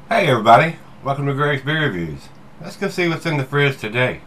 Hey everybody, welcome to Gregsbeerreviews. Let's go see what's in the fridge today.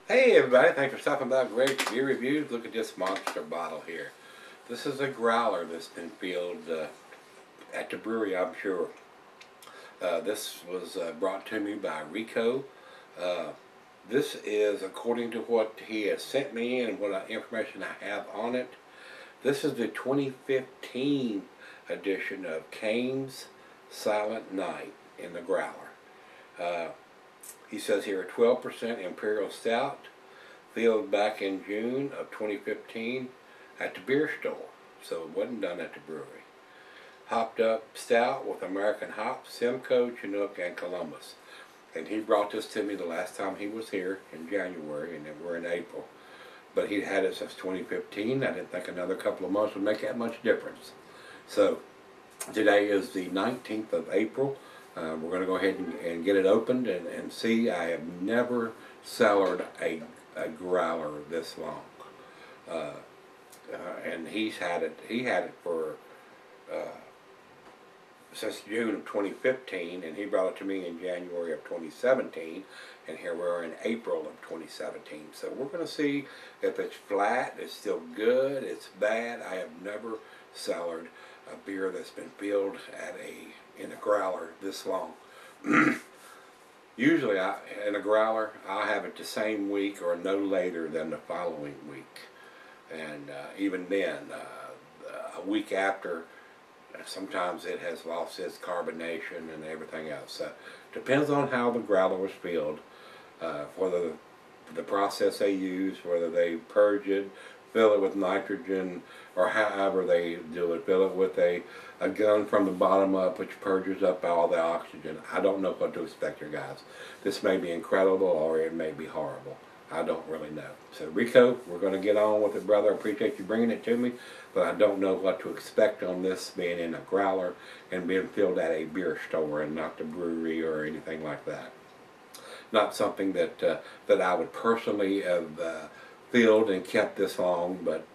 Hey everybody, thanks for stopping by Gregsbeerreviews. Look at this monster bottle here. This is a growler that's been filled at the brewery, I'm sure. This was brought to me by Rico. This is according to what he has sent me and what information I have on it. This is the 2015 edition of Kane's Silent Night in the growler. He says here a 12% Imperial Stout, filled back in June of 2015 at the beer store, so it wasn't done at the brewery. Hopped up stout with American hops, Simcoe, Chinook, and Columbus. And he brought this to me the last time he was here in January, and then we're in April. But he'd had it since 2015. I didn't think another couple of months would make that much difference. So today is the 19th of April. We're going to go ahead and get it opened and see. I have never cellared a growler this long. And he had it for since June of 2015, and he brought it to me in January of 2017, and here we are in April of 2017. So we're going to see if it's flat, it's still good, it's bad. I have never cellared a beer that's been filled in a growler this long. Usually in a growler, I'll have it the same week or no later than the following week. And even then, a week after, sometimes it has lost its carbonation and everything else. So depends on how the growler was filled, whether the process they use, whether they purge it, fill it with nitrogen, or however they do it, fill it with a gun from the bottom up which purges up all the oxygen. I don't know what to expect here, guys. This may be incredible or it may be horrible. I don't really know. So Rico, we're going to get on with it, brother. I appreciate you bringing it to me, but I don't know what to expect on this being in a growler and being filled at a beer store and not the brewery or anything like that. Not something that that I would personally have filled and kept this long, but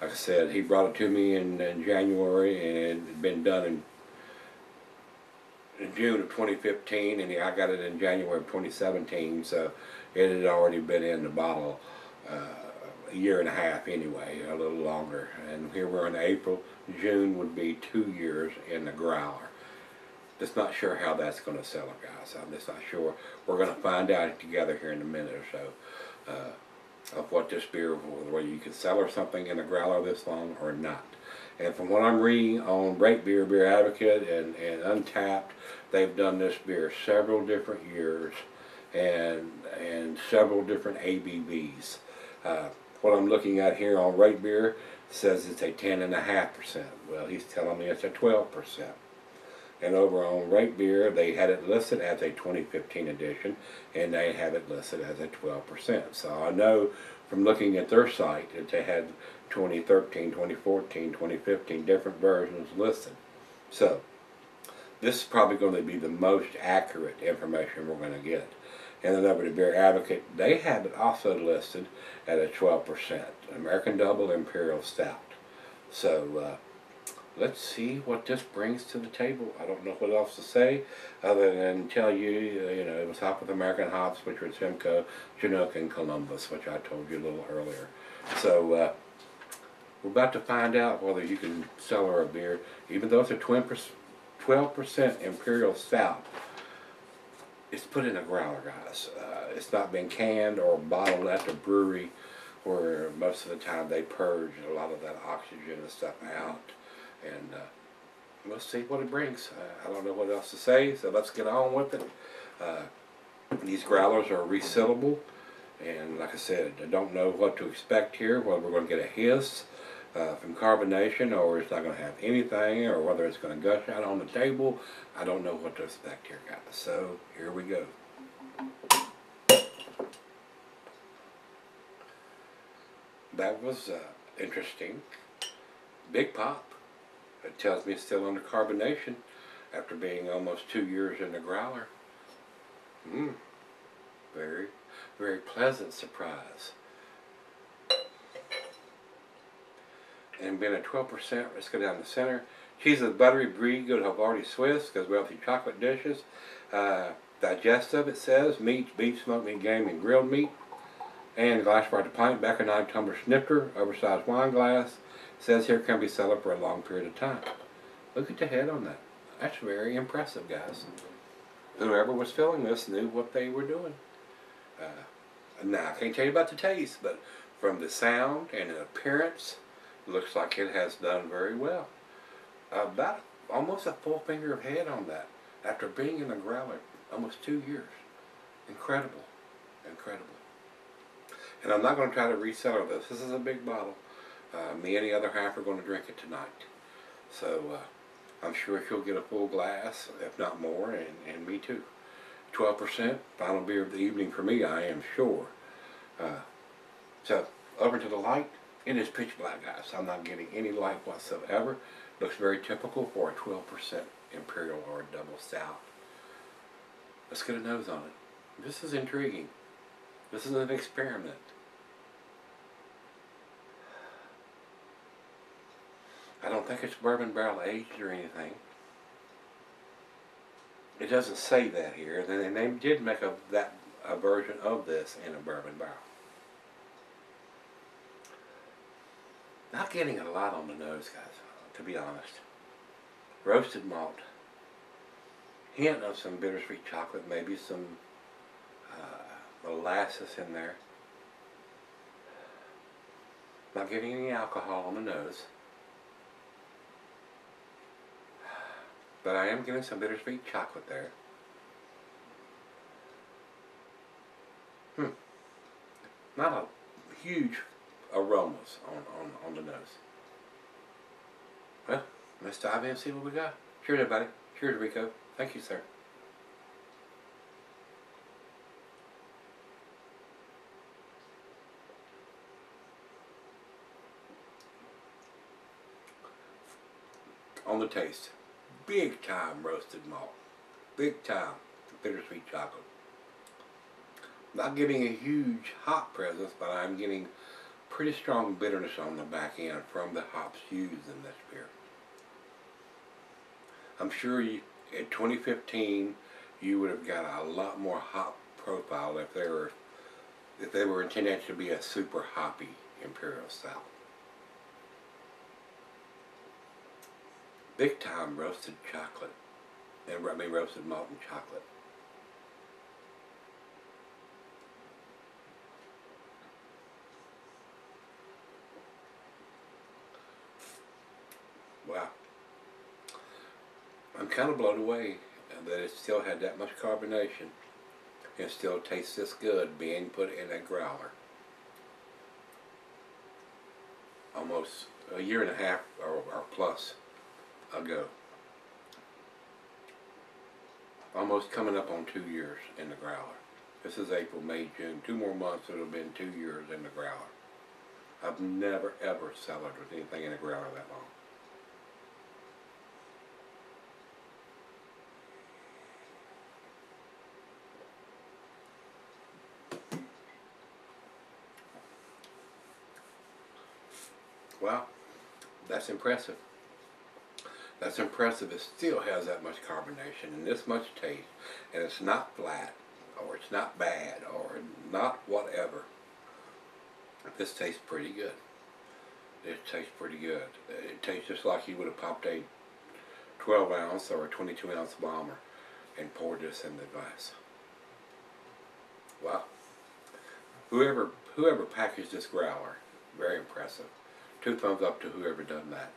like I said, he brought it to me in January, and it had been done in June of 2015, and I got it in January of 2017, so it had already been in the bottle a year and a half anyway, a little longer. And here we're in April. June would be 2 years in the growler. Just not sure how that's going to sell, guys. I'm just not sure. We're going to find out together here in a minute or so of what this beer, whether you can sell or something in a growler this long or not. And from what I'm reading on Rate Beer, Beer Advocate, and Untapped, they've done this beer several different years and several different ABVs. What I'm looking at here on Rate Beer says it's a 10.5%. Well, he's telling me it's a 12%. And over on Rate Beer, they had it listed as a 2015 edition, and they have it listed as a 12%. So I know from looking at their site that they had 2013, 2014, 2015 different versions listed. So this is probably going to be the most accurate information we're going to get. And then over to Beer Advocate, they have it also listed at a 12%, American Double Imperial Stout. So let's see what this brings to the table. I don't know what else to say other than tell you, you know, it was hopped with American hops, which were Simcoe, Chinook, and Columbus, which I told you a little earlier. So we're about to find out whether you can cellar a beer, even though it's a 12% Imperial Stout. It's put in a growler, guys. It's not been canned or bottled at the brewery, where most of the time they purge a lot of that oxygen and stuff out. And we'll see what it brings. I don't know what else to say, so let's get on with it. These growlers are resealable, and like I said, I don't know what to expect here, whether we're going to get a hiss from carbonation, or it's not going to have anything, or whether it's going to gush out on the table. I don't know what to expect here, guys. So here we go. That was interesting. Big pop. It tells me it's still under carbonation after being almost 2 years in the growler. Very, very pleasant surprise. And being at 12%, let's go down the center. Cheese is buttery, brie, good Havarti Swiss, goes well with your chocolate dishes. Digestive, it says, meat, beef, smoked meat, game, and grilled meat. And glassware to pint, back a 9-tumbler snifter, oversized wine glass. It says here can be sold for a long period of time. Look at the head on that. That's very impressive, guys. Whoever was filling this knew what they were doing. Now, I can't tell you about the taste, but from the sound and the appearance, looks like it has done very well. About almost a full finger of head on that after being in the growler almost 2 years. Incredible. Incredible. And I'm not going to try to reseller this. This is a big bottle. Me and the other half are going to drink it tonight. So I'm sure she'll get a full glass, if not more, and me too. 12%, final beer of the evening for me, I am sure. So over to the light. It is pitch black, guys. I'm not getting any light whatsoever. Looks very typical for a 12% Imperial or a double stout. Let's get a nose on it. This is intriguing. This is an experiment. I don't think it's bourbon barrel aged or anything. It doesn't say that here. And they did make a version of this in a bourbon barrel. Not getting a lot on the nose, guys, to be honest. Roasted malt. Hint of some bittersweet chocolate, maybe some molasses in there. Not getting any alcohol on the nose. But I am getting some bittersweet chocolate there. Not a huge aromas on the nose. Well, let's dive in and see what we got. Cheers, everybody. Cheers, Rico. Thank you, sir. On the taste, big time roasted malt. Big time bittersweet chocolate. Not getting a huge hop presence, but I'm getting pretty strong bitterness on the back end from the hops used in this beer. I'm sure in 2015 you would have got a lot more hop profile if they were intended to be a super hoppy Imperial Stout. Big time roasted chocolate, and I mean roasted malt and chocolate. Wow. I'm kind of blown away that it still had that much carbonation and still tastes this good being put in a growler. Almost a year and a half or plus ago. Almost coming up on 2 years in the growler. This is April, May, June. 2 more months, it'll have been 2 years in the growler. I've never ever cellared with anything in a growler that long. Wow, that's impressive. That's impressive. It still has that much carbonation and this much taste, and it's not flat, or it's not bad, or not whatever. This tastes pretty good. It tastes pretty good. It tastes just like you would have popped a 12-ounce or a 22-ounce bomber and poured this in the glass. Wow. Whoever packaged this growler, very impressive. 2 thumbs up to whoever done that.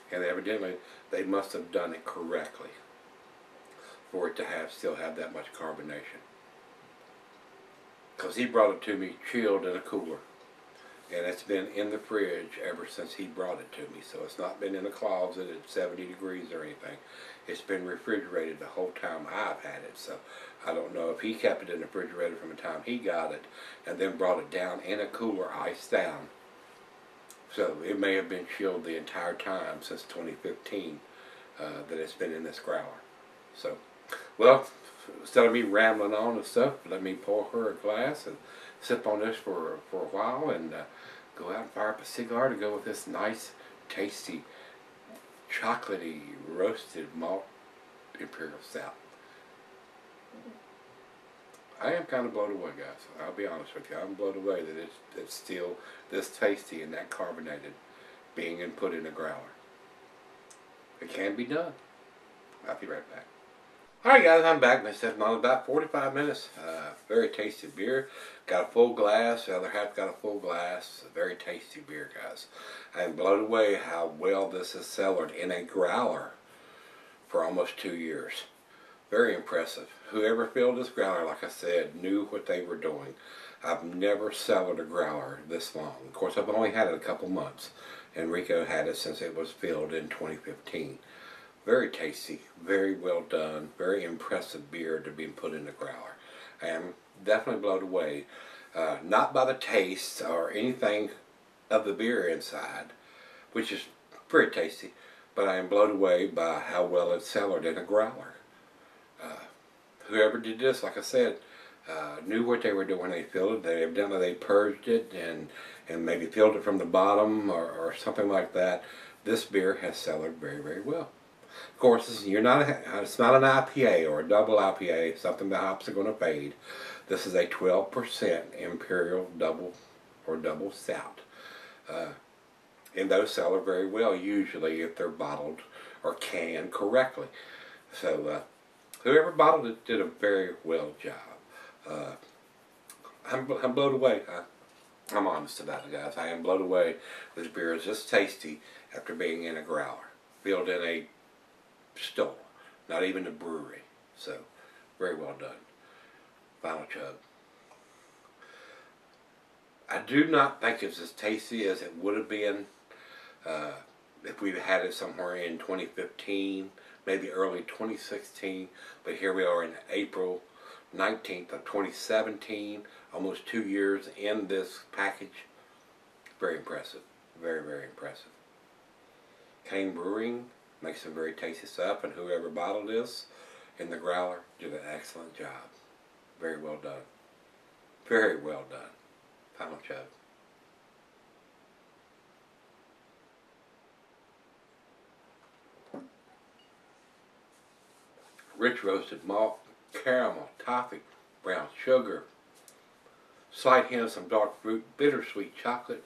And evidently, they must have done it correctly for it to still have that much carbonation. because he brought it to me chilled in a cooler. And it's been in the fridge ever since he brought it to me. So it's not been in a closet at 70 degrees or anything. It's been refrigerated the whole time I've had it. So I don't know if he kept it in the refrigerator from the time he got it and then brought it down in a cooler, iced down. So it may have been chilled the entire time since 2015 that it's been in this growler. So, well, instead of me rambling on and stuff, let me pour her a glass and sip on this for a while and go out and fire up a cigar to go with this nice, tasty, chocolatey, roasted malt Imperial Stout. I am kind of blown away, guys. I'll be honest with you. I'm blown away that it's still this tasty and that carbonated being put in a growler. It can be done. I'll be right back. Alright guys, I'm back. I said in about 45 minutes. Very tasty beer. Got a full glass. The other half got a full glass. Very tasty beer, guys. I am blown away how well this is cellared in a growler for almost 2 years. Very impressive. Whoever filled this growler, like I said, knew what they were doing. I've never cellared a growler this long. Of course, I've only had it a couple months. Enrico had it since it was filled in 2015. Very tasty, very well done, very impressive beer to be put in a growler. I am definitely blown away, not by the taste or anything of the beer inside, which is very tasty, but I am blown away by how well it's cellared in a growler. Whoever did this, like I said, knew what they were doing when they filled it. Evidently they purged it and maybe filled it from the bottom or something like that. This beer has cellared very, very well. Of course, it's not an IPA or a double IPA, something the hops are going to fade. This is a 12% Imperial double or double stout. And those cellar very well, usually, if they're bottled or canned correctly. So, whoever bottled it did a very well job. I'm blown away. I'm honest about it, guys. I am blown away. This beer is just tasty after being in a growler, filled in a store, not even a brewery. So, very well done. Final chug. I do not think it's as tasty as it would have been if we had it somewhere in 2015, maybe early 2016. But here we are in April 19th of 2017, almost 2 years in this package. Very impressive. Very, very impressive. Kane Brewing makes some very tasty stuff, and whoever bottled this in the growler did an excellent job. Very well done. Very well done. Final chug. Rich roasted malt, caramel, toffee, brown sugar, slight hint of some dark fruit, bittersweet chocolate,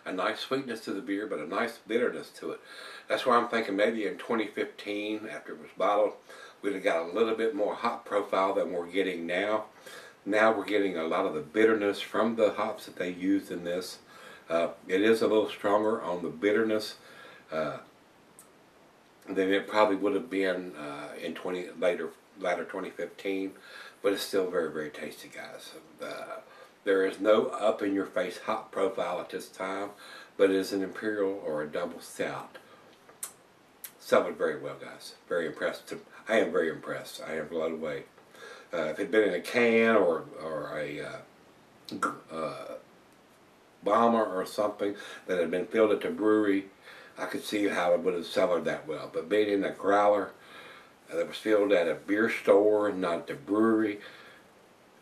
a nice sweetness to the beer, but a nice bitterness to it. That's why I'm thinking maybe in 2015, after it was bottled, we'd have got a little bit more hop profile than we're getting now. Now we're getting a lot of the bitterness from the hops that they used in this. It is a little stronger on the bitterness than it probably would have been in later 2015, but it's still very, very tasty, guys. There is no up-in-your-face hop profile at this time, but it is an Imperial or a double stout. Cellared very well, guys. Very impressed. I am very impressed. I am blown away. If it had been in a can or a bomber or something that had been filled at the brewery, I could see how it would have cellared that well. But being in a growler that was filled at a beer store, not at the brewery,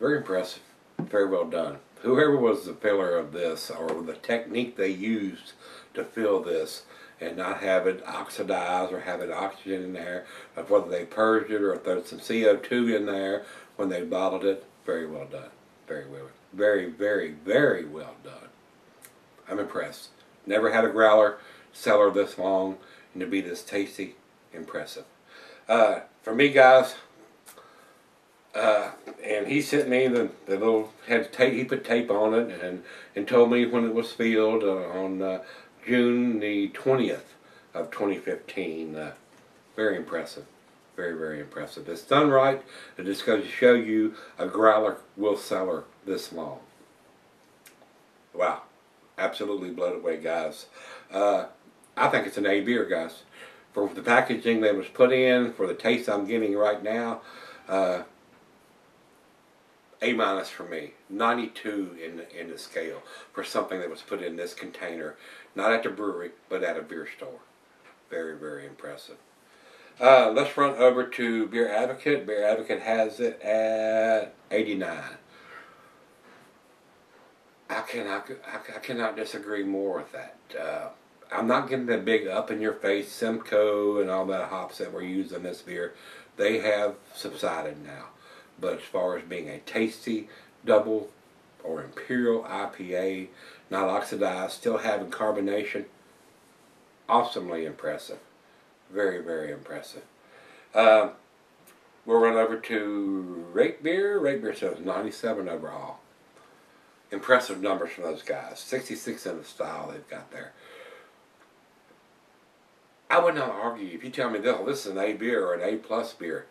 very impressive. Very well done. Whoever was the filler of this, or the technique they used to fill this and not have it oxidize or have it oxygen in there, of whether they purged it or throw some CO2 in there when they bottled it, very well done. Very well. Very, very, very well done. I'm impressed. Never had a growler cellar this long and to be this tasty. Impressive. For me, guys, and he sent me the little, had tape, he put tape on it and told me when it was filled on June the 20th of 2015. Very impressive. Very, very impressive. It's done right. It just goes to show you a growler will cellar this long. Wow. Absolutely blown away, guys. I think it's an A beer, guys. For the packaging that was put in, for the taste I'm getting right now, A- for me. 92 in the scale for something that was put in this container, not at the brewery, but at a beer store. Very, very impressive. Let's run over to Beer Advocate. Beer Advocate has it at 89. I cannot disagree more with that. I'm not getting the big up-in-your-face Simcoe and all that hops that were used in this beer. They have subsided now. But as far as being a tasty double or Imperial IPA, not oxidized, still having carbonation, awesomely impressive. Very, very impressive. We'll run over to Rate Beer. Rate Beer says 97 overall. Impressive numbers from those guys. 66 in the style they've got there. I would not argue if you tell me this is an A beer or an A plus beer.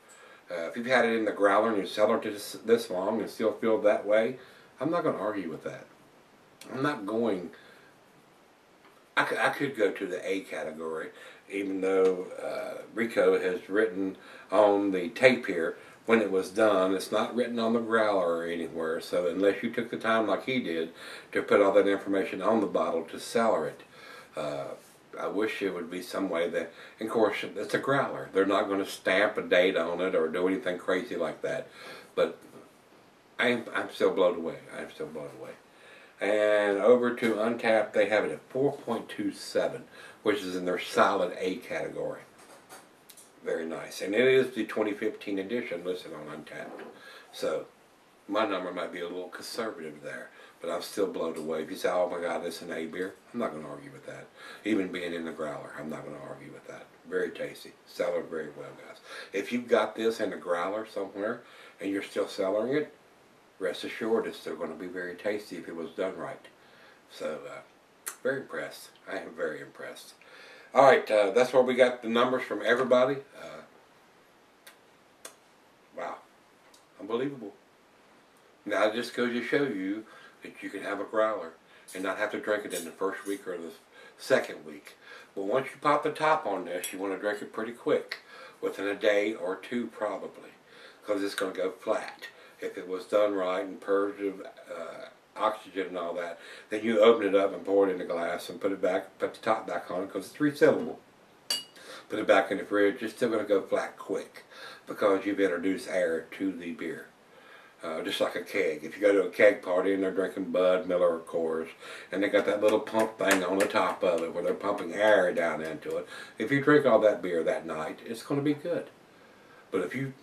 If you've had it in the growler and you cellar to this long and still feel that way, I'm not going to argue with that. I'm not going. I could go to the A category, even though Rico has written on the tape here when it was done. It's not written on the growler or anywhere. So unless you took the time like he did to put all that information on the bottle to cellar it, I wish it would be some way that, and of course, it's a growler. They're not going to stamp a date on it or do anything crazy like that. But I'm still blown away. I'm still blown away. And over to Untapped, they have it at 4.27, which is in their solid A category. Very nice. And it is the 2015 edition listed on Untapped. So my number might be a little conservative there, but I'm still blown away. If you say, oh my God, this is an A beer, I'm not going to argue with that. Even being in the growler, I'm not going to argue with that. Very tasty. Cellared very well, guys. If you've got this in a growler somewhere and you're still cellaring it, rest assured it's still going to be very tasty if it was done right. So, very impressed. I am very impressed. All right, that's where we got the numbers from everybody. Wow. Unbelievable. Now it just goes to show you that you can have a growler and not have to drink it in the first week or the second week. But once you pop the top on this, you want to drink it pretty quick, within a day or two probably, because it's going to go flat. If it was done right and purged of oxygen and all that, then you open it up and pour it in a glass and put the top back on it because it's resealable. Put it back in the fridge. It's still going to go flat quick because you've introduced air to the beer. Just like a keg. If you go to a keg party and they're drinking Bud, Miller, or Coors, and they got that little pump thing on the top of it where they're pumping air down into it, if you drink all that beer that night, it's going to be good. But if you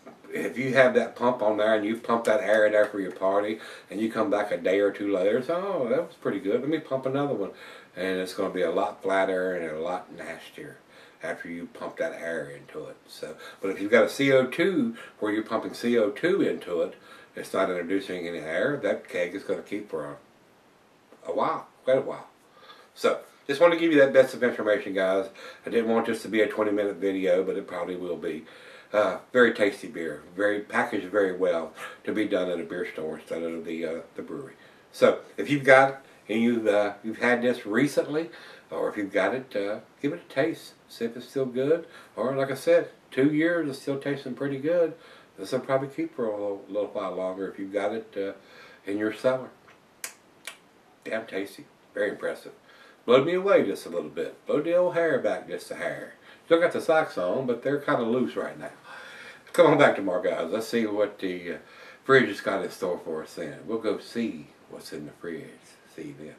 have that pump on there and you pump that air in there for your party, and you come back a day or two later, so, oh, that was pretty good, let me pump another one, and it's going to be a lot flatter and a lot nastier after you pump that air into it. So, but if you've got a CO2 where you're pumping CO2 into it, it's not introducing any air, that keg is going to keep for a while, quite a while. So, just want to give you that best of information, guys. I didn't want this to be a 20-minute video, but it probably will be. Very tasty beer, packaged very well to be done at a beer store instead of the brewery. So, if you've got it and you've had this recently, or if you've got it, give it a taste. See if it's still good. Or, like I said, 2 years, it's still tasting pretty good. This will probably keep for a little while longer if you've got it in your cellar. Damn tasty. Very impressive. Blowed me away just a little bit. Blowed the old hair back just a hair. Still got the socks on, but they're kind of loose right now. Come on back tomorrow, guys. Let's see what the fridge has got in store for us then. We'll go see what's in the fridge. See you then.